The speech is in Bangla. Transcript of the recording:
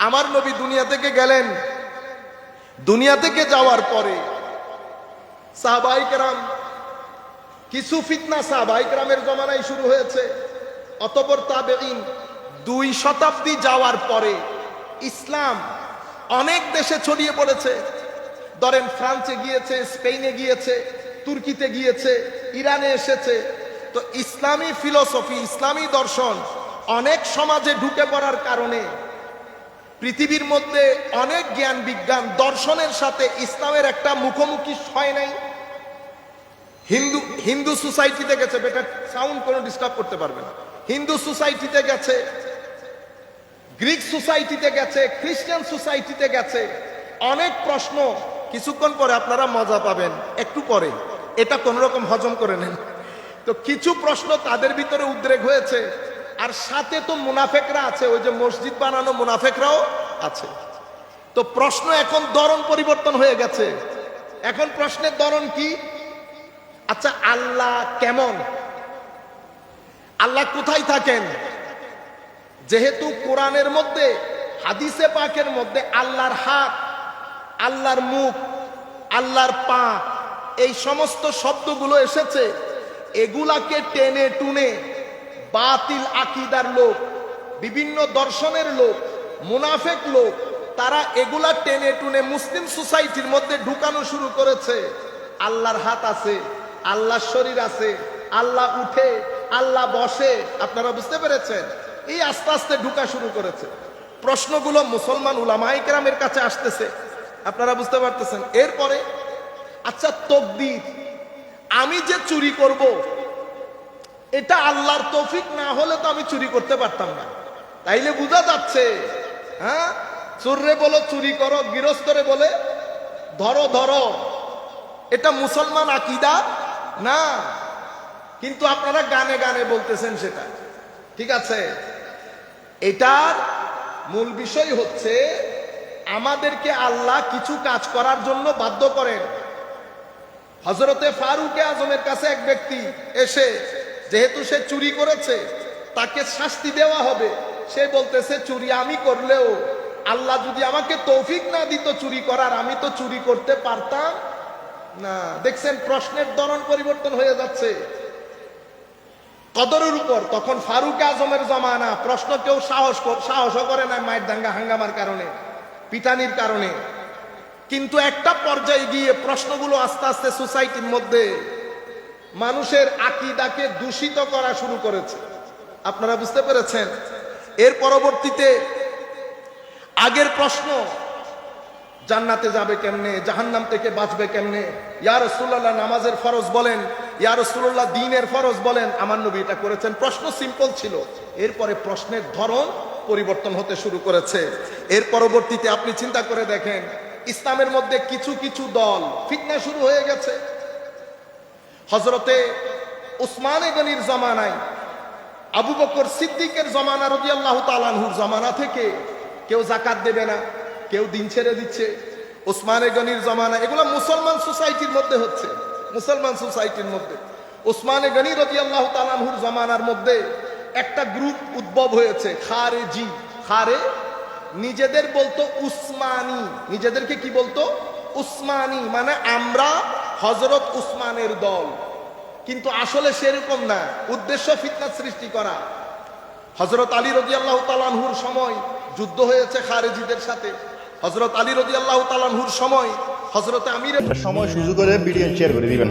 আমার নবী দুনিয়া থেকে গেলেন। দুনিয়া থেকে যাওয়ার পরে সাহাবায়ে কেরাম, কিছু ফিতনা সাহাবায়ে কেরামের জমানায় শুরু হয়েছে। অতঃপর তাবেঈন, 2 শতাব্দী যাওয়ার পরে ইসলাম অনেক দেশে ছড়িয়ে পড়েছে। ধরেন ফ্রান্সে গিয়েছে, স্পেনে গিয়েছে, তুর্কিতে গিয়েছে, ইরানে এসেছে। তো ইসলামী ফিলোসফি, ইসলামী দর্শন অনেক সমাজে ঢুকে পড়ার কারণে পৃথিবীর মধ্যে অনেক জ্ঞান বিজ্ঞান দর্শনের সাথে ইসলামের একটা মুখোমুখি হয় নাই। হিন্দু সোসাইটিতে গেছে, বেটা সাউন্ড কোনো ডিস্টার্ব করতে পারবে না। হিন্দু সোসাইটিতে গেছে, গ্রিক সোসাইটিতে গেছে, খ্রিস্টান সোসাইটিতে গেছে। অনেক প্রশ্ন, কিছুক্ষণ পরে আপনারা মজা পাবেন, একটু পরে এটা কোন রকম হজম করে নেন। তো কিছু প্রশ্ন তাদের ভিতরে উদ্রেক হয়েছে, আর সাথে তো মুনাফেকরা আছে, ওই যে মসজিদ বানানো মুনাফেকরাও আছে। তো প্রশ্ন এখন ধরন পরিবর্তন হয়ে গেছে। এখন প্রশ্নের ধরন কি? আচ্ছা, আল্লাহ কেমন? আল্লাহ কোথায় থাকেন? যেহেতু কোরআনের মধ্যে, হাদিসে পাকের মধ্যে আল্লাহর হাত, আল্লাহর মুখ, আল্লাহর পা, এই সমস্ত শব্দগুলো এসেছে, এগুলাকে টেনে টুনে বাতিল আকীদার লোক, বিভিন্ন দর্শনের লোক, মুনাফেক লোক, তারা এগুলা টেনে টুনে মুসলিম সোসাইটির মধ্যে ঢুকানো শুরু করেছে। আল্লাহর হাত আছে, আল্লাহর শরীর আছে, আল্লাহ উঠে, আল্লাহ বসে। আপনারা বুঝতে পেরেছেন? এই আস্তে আস্তে ঢুকা শুরু করেছে। প্রশ্নগুলো মুসলমান উলামায়ে কেরামের কাছে আসতেছে, আপনারা বুঝতে পারতেছেন? এরপরে আচ্ছা, তকদির, আমি যে চুরি করব, এটা আল্লাহর তৌফিক না হলে তো আমি চুরি করতে পারতাম না। তাইলে বোঝা যাচ্ছে, হ্যাঁ, চোররে বলো চুরি করো, গৃহস্থরে বলে ধরো ধরো, এটা মুসলমান আকীদা না। কিন্তু আপনারা গানে গানে বলতেছেন সেটা। ঠিক আছে, এটার মূল বিষয় হচ্ছে আমাদেরকে আল্লাহ কিছু কাজ করার জন্য বাধ্য করেন। হযরতে ফারুক আজমের কাছে এক ব্যক্তি এসে, যেহেতু সে চুরি করেছে, তাকে শাস্তি দেওয়া হবে। সে বলতেছে, চুরি আমি করলেও আল্লাহ যদি আমাকে তৌফিক না দিত চুরি করার, আমি তো চুরি করতে পারতাম না। দেখছেন, প্রশ্নের ধরন পরিবর্তন হয়ে যাচ্ছে কদরের উপর। তখন ফারুক আজমের জমানা, প্রশ্ন কেউ সাহসও করে না, মায়ের দাঙ্গা হাঙ্গামার কারণে, পিটানির কারণে। কিন্তু একটা পর্যায়ে গিয়ে প্রশ্নগুলো আস্তে আস্তে সোসাইটির মধ্যে মানুষের আকীদাকে দূষিত করা শুরু করেছে। আপনারা বুঝতে পেরেছেন? এর পরবর্তীতে আগের প্রশ্ন, জান্নাতে যাবে কেমনে, জাহান্নাম থেকে বাঁচবে কেমনে, ইয়া রাসূলুল্লাহ নামাজের ফরজ বলেন, ইয়া রাসূলুল্লাহ দ্বীনের ফরজ বলেন, আমার নবী এটা করেছেন। প্রশ্ন সিম্পল ছিল। এরপরে প্রশ্নের ধরন পরিবর্তন হতে শুরু করেছে। এর পরবর্তীতে আপনি চিন্তা করে দেখেন, ইসলামের মধ্যে কিছু কিছু দল ফিতনা শুরু হয়ে গেছে। হযরতে উসমান গনির জামানায়, আবু বকর সিদ্দিকের জামানা রাদিয়াল্লাহু তাআলা আনহুর জামানা থেকে কেউ যাকাত দেবে না, কেউ দিন ছেড়ে দিচ্ছে। উসমান গনির জামানা, এগুলো মুসলমান সোসাইটির মধ্যে হচ্ছে, মুসলমান সোসাইটির মধ্যে। উসমান গনি রাদিয়াল্লাহু তাআলা আনহুর জামানার মধ্যে একটা গ্রুপ উদ্ভব হয়েছে, খারেজি। খারে নিজেদের বলতো উসমানী, নিজেদেরকে কি বলতো? উসমানী, মানে আমরা হযরত উসমানের দল। কিন্তু আসলে সেরকম না, উদ্দেশ্য ফিতনা সৃষ্টি করা। হযরত আলী রাদিয়াল্লাহু তাআলা আনহুর সময় যুদ্ধ হয়েছে খারেজিদের সাথে। হযরত আলী রাদিয়াল্লাহু তাআলা আনহুর সময় হযরত আমির সময় সুযোগ করে ভিডিও শেয়ার করে দিবেন।